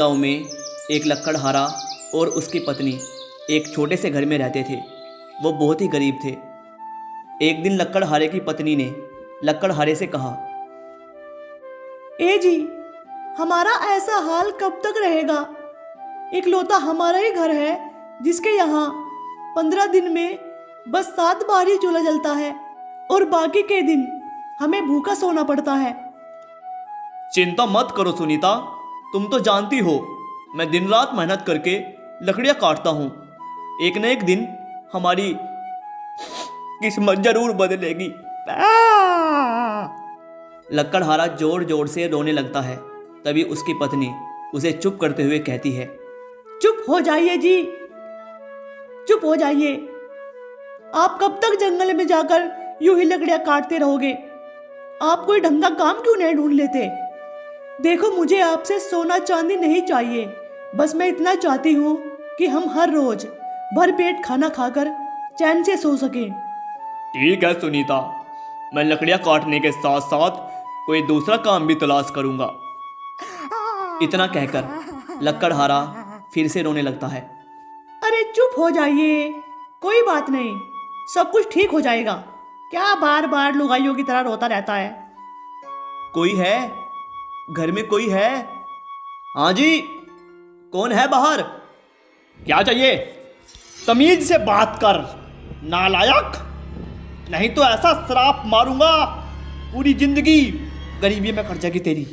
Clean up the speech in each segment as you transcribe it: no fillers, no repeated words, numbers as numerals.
गांव में एक लक्कड़हारा और उसकी पत्नी एक छोटे से घर में रहते थे। वो बहुत ही गरीब थे। एक दिन लक्कड़हारे की पत्नी ने लक्कड़हारे से कहा, ए जी, हमारा ऐसा हाल कब तक रहेगा? इकलौता हमारा ही घर है जिसके यहाँ 15 दिन में बस 7 बार ही चूल्हा जलता है और बाकी के दिन हमें भूखा सोना पड़ता है। चिंता मत करो सुनीता, तुम तो जानती हो मैं दिन रात मेहनत करके लकड़ियाँ काटता हूँ। एक न एक दिन हमारी किस्मत जरूर बदलेगी। लक्कड़हारा जोर जोर से रोने लगता है। तभी उसकी पत्नी उसे चुप करते हुए कहती है, चुप हो जाइए जी, चुप हो जाइए। आप कब तक जंगल में जाकर यूं ही लकड़ियां काटते रहोगे? आप कोई ढंग का काम क्यों नहीं ढूंढ लेते? देखो, मुझे आपसे सोना चांदी नहीं चाहिए, बस मैं इतना चाहती हूँ कि हम हर रोज भर पेट खाना खाकर चैन से सो सकें। ठीक है सुनीता, मैं लकड़ियाँ काटने के साथ साथ कोई दूसरा काम भी तलाश करूँगा। इतना कहकर लक्कड़हारा फिर से रोने लगता है। अरे चुप हो जाइए, कोई बात नहीं, सब कुछ ठीक हो जाएगा। क्या बार बार लुगाइयों की तरह रोता रहता है? कोई है? घर में कोई है? हाँ जी, कौन है बाहर? क्या चाहिए? तमीज से बात कर नालायक, नहीं तो ऐसा श्राप मारूंगा पूरी जिंदगी गरीबी में कट जाएगी तेरी।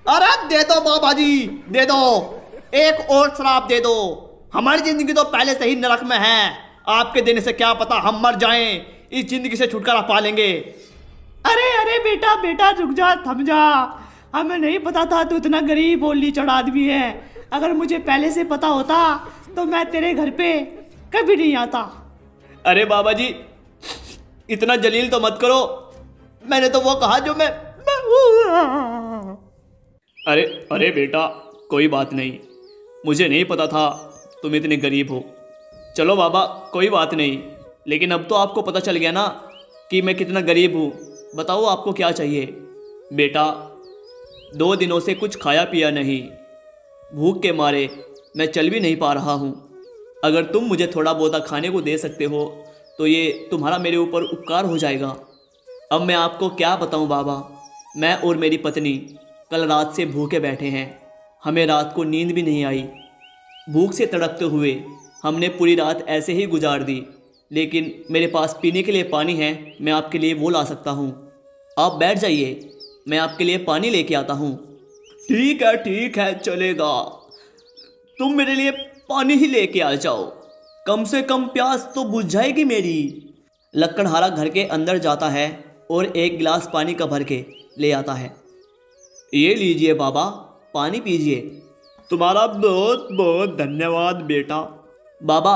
अरे दे दो बाबा जी, दे दो, एक और श्राप दे दो। हमारी जिंदगी तो पहले से ही नरक में है, आपके देने से क्या पता हम मर जाएं, इस जिंदगी से छुटकारा पा लेंगे। अरे अरे बेटा बेटा, रुक जा, थम जा। हमें नहीं पता था तू इतना गरीब और लीचड़ आदमी है। अगर मुझे पहले से पता होता तो मैं तेरे घर पे कभी नहीं आता। अरे बाबा जी, इतना जलील तो मत करो, मैंने तो वो कहा जो मैं अरे अरे बेटा, कोई बात नहीं, मुझे नहीं पता था तुम इतने गरीब हो। चलो बाबा, कोई बात नहीं, लेकिन अब तो आपको पता चल गया ना कि मैं कितना गरीब हूँ। बताओ आपको क्या चाहिए? बेटा, 2 दिनों से कुछ खाया पिया नहीं, भूख के मारे मैं चल भी नहीं पा रहा हूँ। अगर तुम मुझे थोड़ा बहुत खाने को दे सकते हो तो ये तुम्हारा मेरे ऊपर उपकार हो जाएगा। अब मैं आपको क्या बताऊँ बाबा, मैं और मेरी पत्नी कल रात से भूखे बैठे हैं। हमें रात को नींद भी नहीं आई। भूख से तड़पते हुए हमने पूरी रात ऐसे ही गुजार दी, लेकिन मेरे पास पीने के लिए पानी है, मैं आपके लिए वो ला सकता हूँ। आप बैठ जाइए, मैं आपके लिए पानी लेके आता हूँ। ठीक है, चलेगा। तुम मेरे लिए पानी ही लेके आ जाओ, कम से कम प्यास तो बुझ जाएगी मेरी। लक्कड़हारा घर के अंदर जाता है और एक गिलास पानी का भर के ले आता है। ये लीजिए बाबा, पानी पीजिए। तुम्हारा बहुत बहुत धन्यवाद बेटा। बाबा,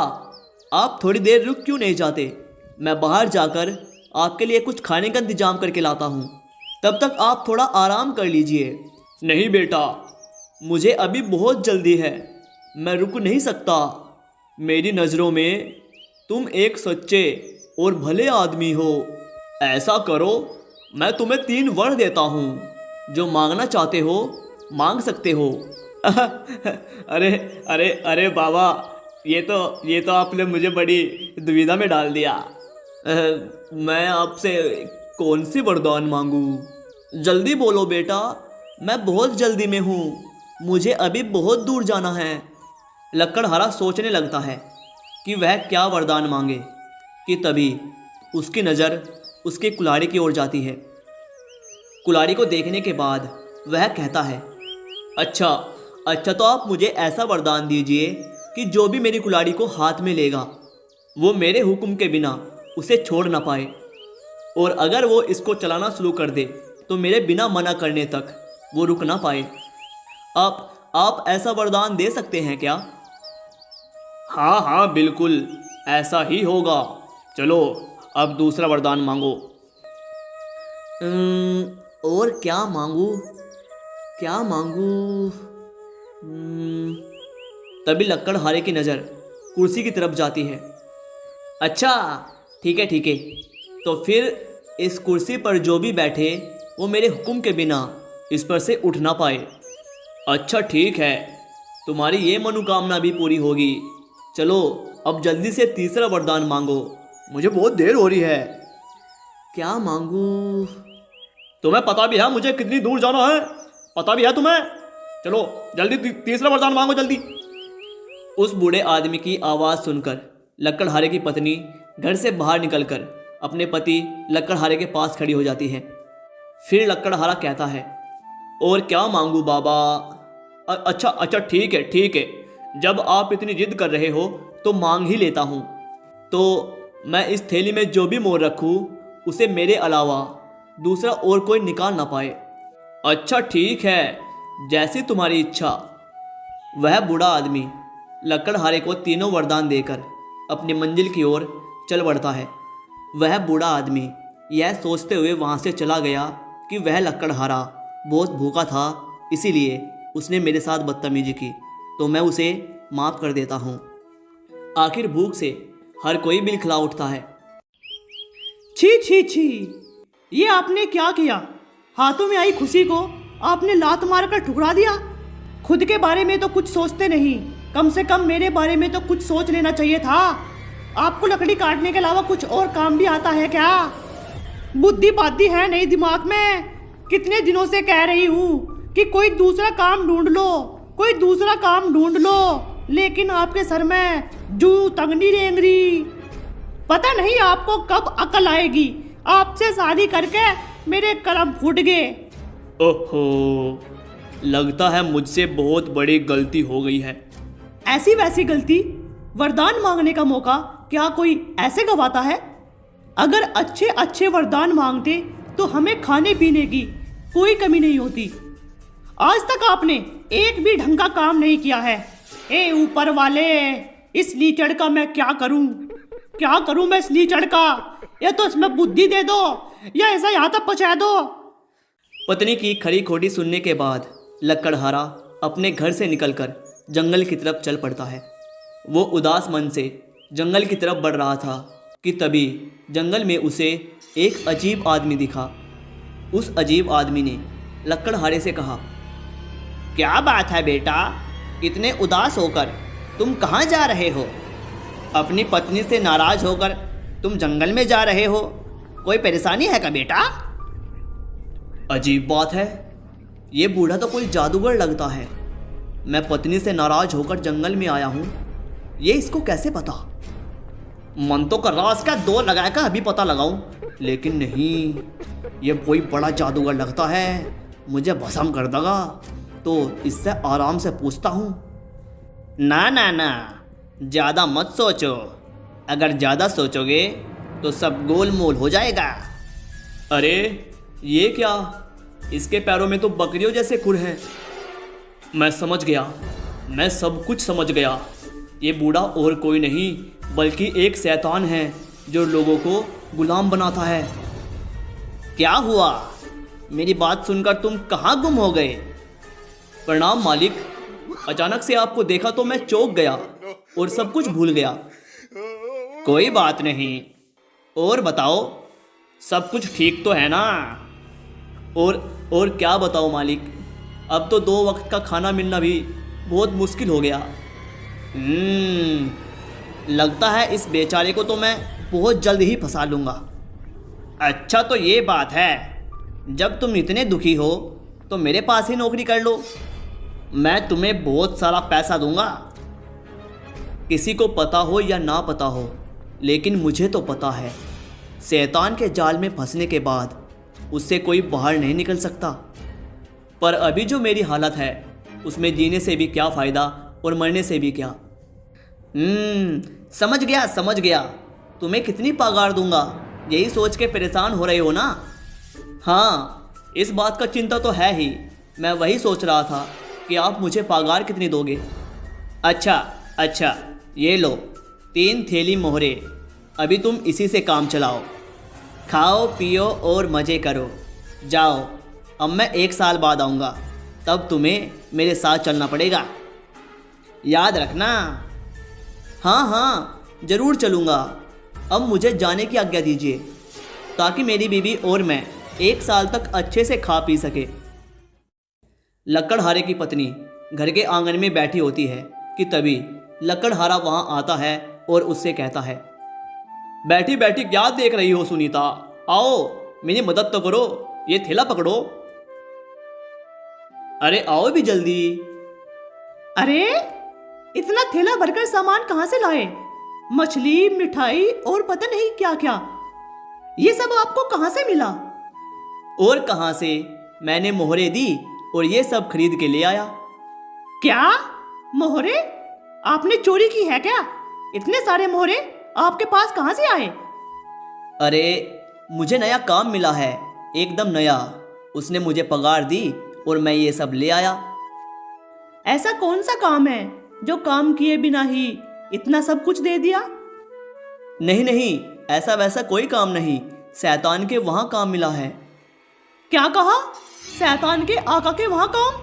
आप थोड़ी देर रुक क्यों नहीं जाते? मैं बाहर जाकर आपके लिए कुछ खाने का इंतजाम करके लाता हूँ, तब तक आप थोड़ा आराम कर लीजिए। नहीं बेटा, मुझे अभी बहुत जल्दी है, मैं रुक नहीं सकता। मेरी नज़रों में तुम एक सच्चे और भले आदमी हो। ऐसा करो, मैं तुम्हें 3 वर देता हूँ, जो मांगना चाहते हो मांग सकते हो। अरे अरे अरे बाबा, ये तो आपने मुझे बड़ी दुविधा में डाल दिया। मैं आपसे कौन सी वरदान मांगूं? जल्दी बोलो बेटा, मैं बहुत जल्दी में हूँ, मुझे अभी बहुत दूर जाना है। लक्कड़हारा सोचने लगता है कि वह क्या वरदान मांगे कि तभी उसकी नज़र उसके कुल्हाड़ी की ओर जाती है। कुल्हाड़ी को देखने के बाद वह कहता है, अच्छा तो आप मुझे ऐसा वरदान दीजिए कि जो भी मेरी कुल्हाड़ी को हाथ में लेगा वो मेरे हुक्म के बिना उसे छोड़ ना पाए, और अगर वो इसको चलाना शुरू कर दे तो मेरे बिना मना करने तक वो रुक ना पाए। आप ऐसा वरदान दे सकते हैं क्या? हाँ बिल्कुल, ऐसा ही होगा। चलो अब दूसरा वरदान मांगो। और क्या मांगू? तभी लक्कड़हारे की नज़र कुर्सी की तरफ जाती है। अच्छा ठीक है, तो फिर इस कुर्सी पर जो भी बैठे वो मेरे हुक्म के बिना इस पर से उठ ना पाए। अच्छा ठीक है, तुम्हारी ये मनोकामना भी पूरी होगी। चलो अब जल्दी से तीसरा वरदान मांगो, मुझे बहुत देर हो रही है। क्या मांगू? तुम्हें पता भी है मुझे कितनी दूर जाना है? पता भी है तुम्हें? चलो जल्दी तीसरा वरदान मांगो जल्दी। उस बूढ़े आदमी की आवाज़ सुनकर लकड़हारे की पत्नी घर से बाहर निकलकर अपने पति लकड़हारे के पास खड़ी हो जाती है। फिर लकड़हारा कहता है, और क्या मांगू बाबा? अच्छा अच्छा ठीक है, जब आप इतनी जिद कर रहे हो तो मांग ही लेता हूँ। तो मैं इस थैली में जो भी मोर रखूँ उसे मेरे अलावा दूसरा और कोई निकाल ना पाए। अच्छा ठीक है, जैसी तुम्हारी इच्छा। वह बूढ़ा आदमी लकड़हारे को तीनों वरदान देकर अपनी मंजिल की ओर चल बढ़ता है। वह बूढ़ा आदमी यह सोचते हुए वहाँ से चला गया कि वह लकड़हारा बहुत भूखा था, इसीलिए उसने मेरे साथ बदतमीजी की, तो मैं उसे माफ़ कर देता हूँ। आखिर भूख से हर कोई बिलखिला उठता है। छी छी छी, ये आपने क्या किया? हाथों में आई खुशी को आपने लात मारकर ठुकरा दिया। खुद के बारे में तो कुछ सोचते नहीं, कम से कम मेरे बारे में तो कुछ सोच लेना चाहिए था। आपको लकड़ी काटने के अलावा कुछ और काम भी आता है क्या? बुद्धि बाद्धि है नहीं दिमाग में? कितने दिनों से कह रही हूँ कि कोई दूसरा काम ढूंढ लो, कोई दूसरा काम ढूंढ लो, लेकिन आपके सर में जू तंगनी रेंगरी। पता नहीं आपको कब अकल आएगी। आपसे शादी करके मेरे करम फूट गए। ओहो, लगता है मुझसे बहुत बड़ी गलती हो गई है। ऐसी वैसी गलती? वरदान मांगने का मौका क्या कोई ऐसे गवाता है? अगर अच्छे अच्छे वरदान मांगते तो हमें खाने पीने की कोई कमी नहीं होती। आज तक आपने एक भी ढंग का काम नहीं किया है। ए ऊपर वाले, इस लीचड़ का मैं क्या करूं? क्या करूं मैं इस लीचड़ का? या तो इसमें बुद्धि दे दो या ऐसा यहाँ तक पहुँचा दो। पत्नी की खरी खोटी सुनने के बाद लकड़हारा अपने घर से निकलकर जंगल की तरफ चल पड़ता है। वो उदास मन से जंगल की तरफ बढ़ रहा था कि तभी जंगल में उसे एक अजीब आदमी दिखा। उस अजीब आदमी ने लकड़हारे से कहा, क्या बात है बेटा, इतने उदास होकर तुम कहाँ जा रहे हो? अपनी पत्नी से नाराज होकर तुम जंगल में जा रहे हो, कोई परेशानी है क्या बेटा? अजीब बात है, ये बूढ़ा तो कोई जादूगर लगता है। मैं पत्नी से नाराज होकर जंगल में आया हूँ, ये इसको कैसे पता? मन तो कर रहा इसका दो लगाकर अभी पता लगाऊं, लेकिन नहीं, ये कोई बड़ा जादूगर लगता है, मुझे भस्म कर देगा। तो इससे आराम से पूछता हूँ। ना ना ना, ज़्यादा मत सोचो, अगर ज़्यादा सोचोगे तो सब गोलमोल हो जाएगा। अरे ये क्या, इसके पैरों में तो बकरियों जैसे खुर हैं। मैं समझ गया, मैं सब कुछ समझ गया। ये बूढ़ा और कोई नहीं बल्कि एक शैतान है जो लोगों को गुलाम बनाता है। क्या हुआ? मेरी बात सुनकर तुम कहाँ गुम हो गए? प्रणाम मालिक, अचानक से आपको देखा तो मैं चौंक गया और सब कुछ भूल गया। कोई बात नहीं, और बताओ, सब कुछ ठीक तो है ना? और क्या बताओ मालिक, अब तो 2 वक्त का खाना मिलना भी बहुत मुश्किल हो गया। लगता है इस बेचारे को तो मैं बहुत जल्द ही फंसा लूँगा। अच्छा तो ये बात है, जब तुम इतने दुखी हो तो मेरे पास ही नौकरी कर लो, मैं तुम्हें बहुत सारा पैसा दूंगा। किसी को पता हो या ना पता हो, लेकिन मुझे तो पता है, शैतान के जाल में फंसने के बाद उससे कोई बाहर नहीं निकल सकता। पर अभी जो मेरी हालत है उसमें जीने से भी क्या फ़ायदा और मरने से भी क्या। समझ गया, तुम्हें कितनी पगार दूंगा, यही सोच के परेशान हो रहे हो ना? हाँ, इस बात का चिंता तो है ही, मैं वही सोच रहा था कि आप मुझे पगार कितनी दोगे। अच्छा, ये लो 3 थैली मोहरे, अभी तुम इसी से काम चलाओ, खाओ पियो और मज़े करो। जाओ, अब मैं 1 साल बाद आऊँगा, तब तुम्हें मेरे साथ चलना पड़ेगा, याद रखना। हाँ, ज़रूर चलूँगा। अब मुझे जाने की आज्ञा दीजिए ताकि मेरी बीवी और मैं 1 साल तक अच्छे से खा पी सके। लकड़हारे की पत्नी घर के आंगन में बैठी होती है कि तभी लकड़हारा वहाँ आता है और उससे कहता है, बैठी बैठी क्या देख रही हो सुनीता, आओ मेरी मदद तो करो, ये थैला पकड़ो। अरे आओ भी जल्दी। अरे इतना थैला भरकर सामान कहाँ से लाए? मछली, मिठाई और पता नहीं क्या क्या, ये सब आपको कहाँ से मिला? और कहाँ से, मैंने मोहरे दी और ये सब खरीद के ले आया। क्या मोहरे? आपने चोरी की है क्या? इतने सारे मोहरे आपके पास कहाँ से आए? अरे मुझे नया काम मिला है, एकदम नया, उसने मुझे पगार दी और मैं ये सब ले आया। ऐसा कौन सा काम है जो काम किए बिना ही इतना सब कुछ दे दिया? नहीं नहीं, ऐसा वैसा कोई काम नहीं, शैतान के वहाँ काम मिला है। क्या कहा? शैतान के आका के वहाँ काम?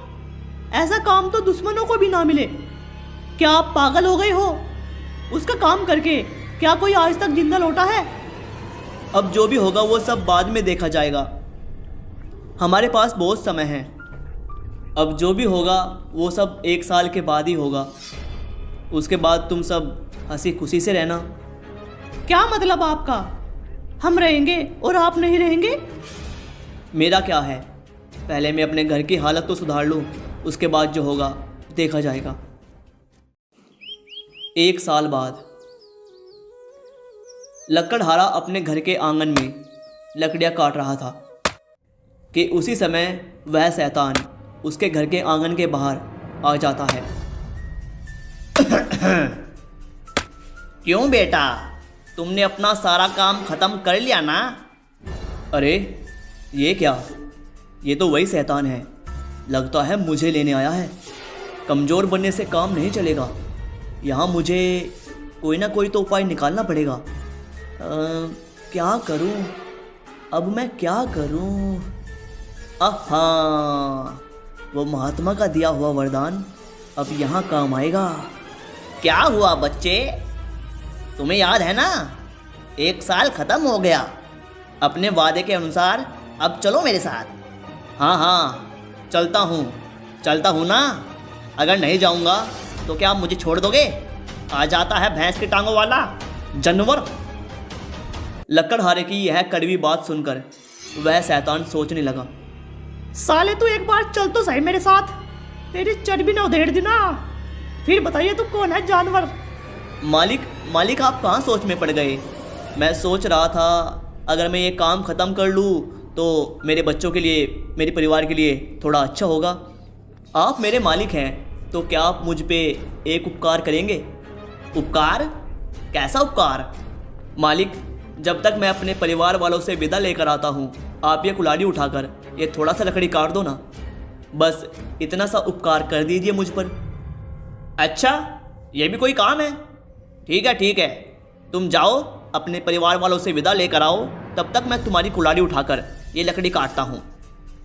ऐसा काम तो दुश्मनों को भी ना मिले। क्या आप पागल हो गए हो? उसका काम करके क्या कोई आज तक जिंदा लौटा है? अब जो भी होगा वो सब बाद में देखा जाएगा, हमारे पास बहुत समय है। अब जो भी होगा वो सब 1 साल के बाद ही होगा, उसके बाद तुम सब हंसी खुशी से रहना। क्या मतलब आपका? हम रहेंगे और आप नहीं रहेंगे? मेरा क्या है, पहले मैं अपने घर की हालत तो सुधार लूँ, उसके बाद जो होगा देखा जाएगा। 1 साल बाद लकड़हारा अपने घर के आंगन में लकड़ियाँ काट रहा था कि उसी समय वह शैतान उसके घर के आंगन के बाहर आ जाता है। क्यों बेटा, तुमने अपना सारा काम खत्म कर लिया ना? अरे ये क्या, ये तो वही शैतान है, लगता है मुझे लेने आया है। कमज़ोर बनने से काम नहीं चलेगा, यहाँ मुझे कोई ना कोई तो उपाय निकालना पड़ेगा। क्या करूँ अब, मैं क्या करूँ? हाँ, वो महात्मा का दिया हुआ वरदान अब यहाँ काम आएगा। क्या हुआ बच्चे, तुम्हें याद है ना, 1 साल खत्म हो गया, अपने वादे के अनुसार अब चलो मेरे साथ। हाँ हाँ चलता हूँ ना, अगर नहीं जाऊँगा तो क्या आप मुझे छोड़ दोगे? आ जाता है भैंस की टांगों वाला जानवर। लकड़हारे की यह कड़वी बात सुनकर वह शैतान सोचने लगा, साले तू एक बार चल तो सही मेरे साथ, तेरी चर्बी ना उधेड़ देना, फिर बताइए तू कौन है जानवर? मालिक आप कहाँ सोच में पड़ गए? मैं सोच रहा था अगर मैं ये काम ख़त्म कर लूँ तो मेरे बच्चों के लिए, मेरे परिवार के लिए थोड़ा अच्छा होगा। आप मेरे मालिक हैं तो क्या आप मुझ पे एक उपकार करेंगे? उपकार? कैसा उपकार? मालिक, जब तक मैं अपने परिवार वालों से विदा लेकर आता हूँ, आप ये कुल्हाड़ी उठाकर ये थोड़ा सा लकड़ी काट दो ना, बस इतना सा उपकार कर दीजिए मुझ पर। अच्छा, ये भी कोई काम है? ठीक है, तुम जाओ अपने परिवार वालों से विदा लेकर आओ, तब तक मैं तुम्हारी कुल्हाड़ी उठाकर ये लकड़ी काटता हूँ।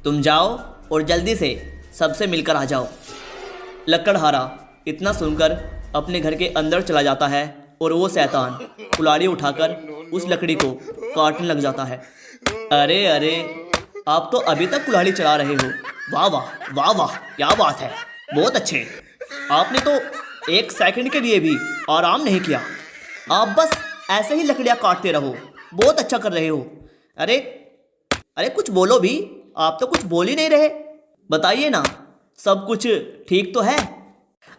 तुम जाओ और जल्दी से सबसे मिलकर आ जाओ। लकड़हारा इतना सुनकर अपने घर के अंदर चला जाता है और वो शैतान कुल्हाड़ी उठाकर उस लकड़ी को काटने लग जाता है। अरे आप तो अभी तक कुल्हाड़ी चला रहे हो, वाह वाह वाह वाह, क्या बात है, बहुत अच्छे। आपने तो 1 सेकंड के लिए भी आराम नहीं किया, आप बस ऐसे ही लकड़ियाँ काटते रहो, बहुत अच्छा कर रहे हो। अरे कुछ बोलो भी, आप तो कुछ बोल ही नहीं रहे, बताइए ना, सब कुछ ठीक तो है?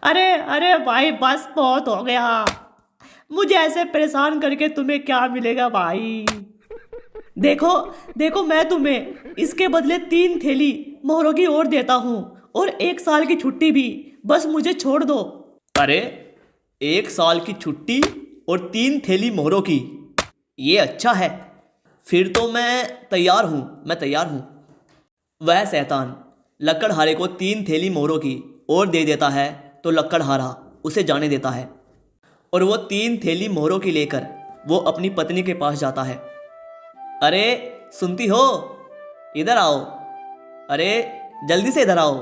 अरे भाई बस बहुत हो गया, मुझे ऐसे परेशान करके तुम्हें क्या मिलेगा भाई? देखो मैं तुम्हें इसके बदले 3 थैली मोहरों की और देता हूँ और 1 साल की छुट्टी भी, बस मुझे छोड़ दो। अरे 1 साल की छुट्टी और 3 थैली मोहरों की, ये अच्छा है, फिर तो मैं तैयार हूँ। वह शैतान लकड़हारे को 3 थैली मोहरों की और दे देता है तो लकड़हारा उसे जाने देता है और वो 3 थैली मोहरों की लेकर वो अपनी पत्नी के पास जाता है। अरे सुनती हो, इधर आओ, अरे जल्दी से इधर आओ।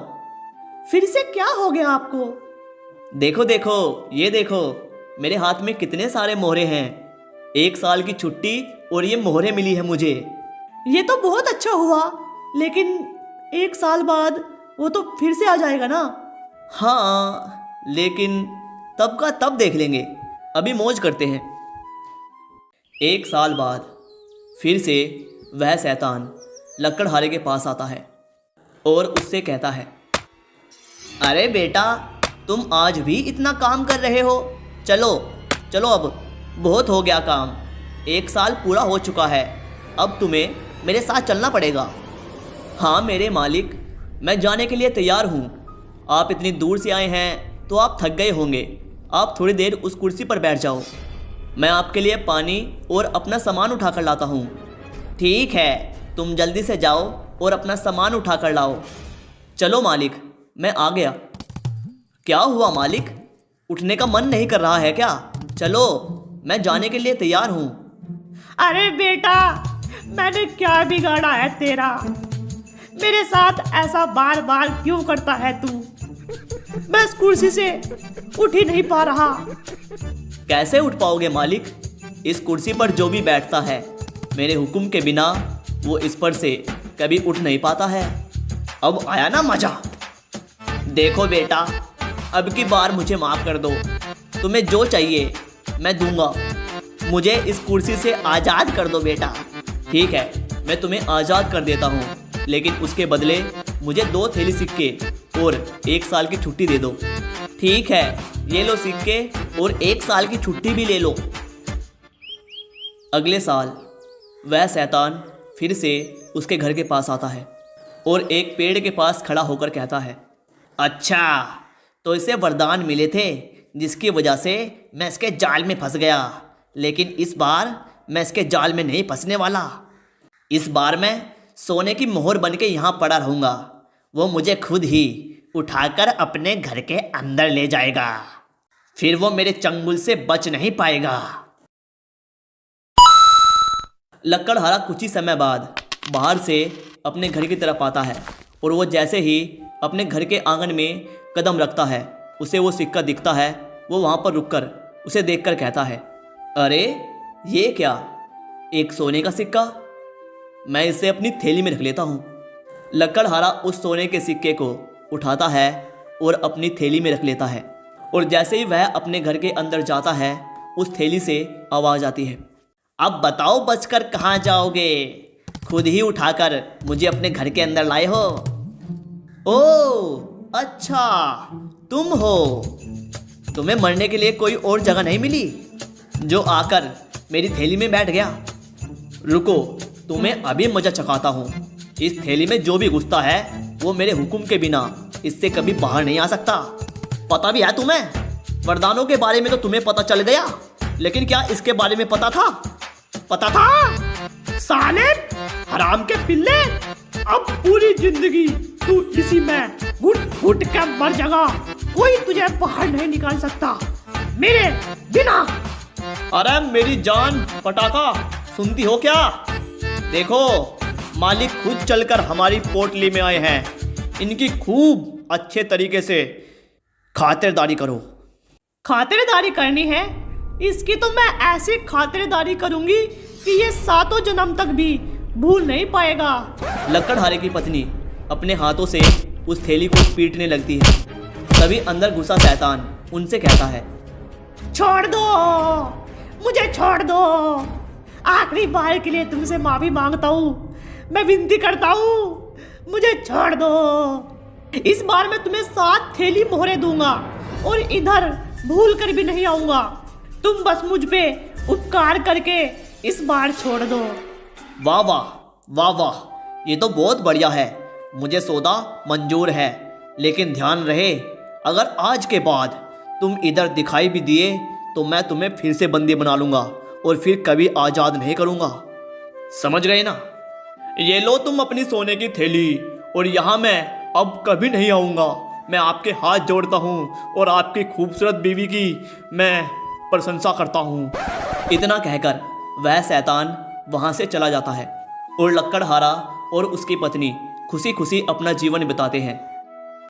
फिर से क्या हो गया आपको? देखो ये देखो, मेरे हाथ में कितने सारे मोहरे हैं, 1 साल की छुट्टी और ये मोहरे मिली है मुझे। ये तो बहुत अच्छा हुआ, लेकिन 1 साल बाद वो तो फिर से आ जाएगा ना, हाँ, लेकिन तब का तब देख लेंगे, अभी मौज करते हैं। 1 साल बाद फिर से वह शैतान लकड़हारे के पास आता है और उससे कहता है, अरे बेटा, तुम आज भी इतना काम कर रहे हो? चलो चलो, अब बहुत हो गया काम। 1 साल पूरा हो चुका है, अब तुम्हें मेरे साथ चलना पड़ेगा। हाँ मेरे मालिक, मैं जाने के लिए तैयार हूँ। आप इतनी दूर से आए हैं तो आप थक गए होंगे। आप थोड़ी देर उस कुर्सी पर बैठ जाओ, मैं आपके लिए पानी और अपना सामान उठा कर लाता हूँ। ठीक है, तुम जल्दी से जाओ और अपना सामान उठा कर लाओ। चलो मालिक, मैं आ गया। क्या हुआ मालिक, उठने का मन नहीं कर रहा है क्या? चलो, मैं जाने के लिए तैयार हूँ। अरे बेटा, मैंने क्या बिगाड़ा है तेरा? मेरे साथ ऐसा बार बार क्यों करता है तू? मैं इस कुर्सी से उठ ही नहीं पा रहा। कैसे उठ पाओगे मालिक? इस कुर्सी पर जो भी बैठता है, मेरे हुक्म के बिना वो इस पर से कभी उठ नहीं पाता है। अब आया ना मजा? देखो बेटा, अब की बार मुझे माफ़ कर दो। तुम्हें जो चाहिए मैं दूंगा। मुझे इस कुर्सी से आज़ाद कर दो बेटा। ठीक है, मैं तुम्हें आज़ाद कर देता हूँ, लेकिन उसके बदले मुझे 2 थैली सिक्के और 1 साल की छुट्टी दे दो। ठीक है, ये लो सिक्के और 1 साल की छुट्टी भी ले लो। अगले साल वह शैतान फिर से उसके घर के पास आता है और एक पेड़ के पास खड़ा होकर कहता है, अच्छा, तो इसे वरदान मिले थे जिसकी वजह से मैं इसके जाल में फंस गया, लेकिन इस बार मैं इसके जाल में नहीं फंसने वाला। इस बार मैं सोने की मोहर बन के यहाँ पड़ा रहूँगा। वो मुझे खुद ही उठाकर अपने घर के अंदर ले जाएगा, फिर वो मेरे चंगुल से बच नहीं पाएगा। लकड़हारा कुछ ही समय बाद बाहर से अपने घर की तरफ आता है और वो जैसे ही अपने घर के आंगन में कदम रखता है, उसे वो सिक्का दिखता है। वो वहाँ पर रुककर उसे देखकर कहता है, अरे ये क्या, एक सोने का सिक्का? मैं इसे अपनी थैली में रख लेता हूँ। लकड़हारा उस सोने के सिक्के को उठाता है और अपनी थैली में रख लेता है, और जैसे ही वह अपने घर के अंदर जाता है, उस थैली से आवाज़ आती है, अब बताओ बचकर कहाँ जाओगे? खुद ही उठाकर मुझे अपने घर के अंदर लाए हो। ओह अच्छा, तुम हो। तुम्हें मरने के लिए कोई और जगह नहीं मिली जो आकर मेरी थैली में बैठ गया? रुको, तुम्हें अभी मजा चखाता हूँ। इस थैली में जो भी घुसता है वो मेरे हुक्म के बिना इससे कभी बाहर नहीं आ सकता। पता भी है तुम्हें? वरदानों के बारे में तो तुम्हें पता चल गया, लेकिन क्या इसके बारे में पता था? पता था? साले हराम के पिल्ले, अब पूरी जिंदगी तू इसी में घुट घुट कर मर जाएगा। कोई तुझे बाहर नहीं निकाल सकता मेरे बिना। अरे मेरी जान पटाखा, सुनती हो क्या? देखो, मालिक खुद चलकर हमारी पोटली में आए हैं। इनकी खूब अच्छे तरीके से खातिरदारी करो। खातिरदारी करनी है? इसकी तो मैं ऐसी खातिरदारी करूंगी कि ये 7 जन्म तक भी भूल नहीं पाएगा। लकड़हारे की पत्नी अपने हाथों से उस थैली को पीटने लगती है। तभी अंदर घुसा शैतान उनसे कहता है, छोड़ दो, मुझे छोड़ दो। आखिरी बार के लिए तुमसे माफी मांगता हूँ, मैं विनती करता हूँ, मुझे छोड़ दो। इस बार मैं तुम्हें 7 थैली मोहरे दूंगा और इधर भूल कर भी नहीं आऊंगा। तुम बस मुझ पे उपकार करके इस बार छोड़ दो। वाह वाह वाह वाह, ये तो बहुत बढ़िया है। मुझे सौदा मंजूर है, लेकिन ध्यान रहे, अगर आज के बाद तुम इधर दिखाई भी दिए तो मैं तुम्हें फिर से बंदी बना लूँगा और फिर कभी आज़ाद नहीं करूँगा। समझ गए ना? ये लो तुम अपनी सोने की थैली, और यहाँ मैं अब कभी नहीं आऊँगा। मैं आपके हाथ जोड़ता हूँ और आपकी खूबसूरत बीवी की मैं प्रशंसा करता हूँ। इतना कहकर वह शैतान वहाँ से चला जाता है और लकड़हारा और उसकी पत्नी खुशी खुशी अपना जीवन बिताते हैं।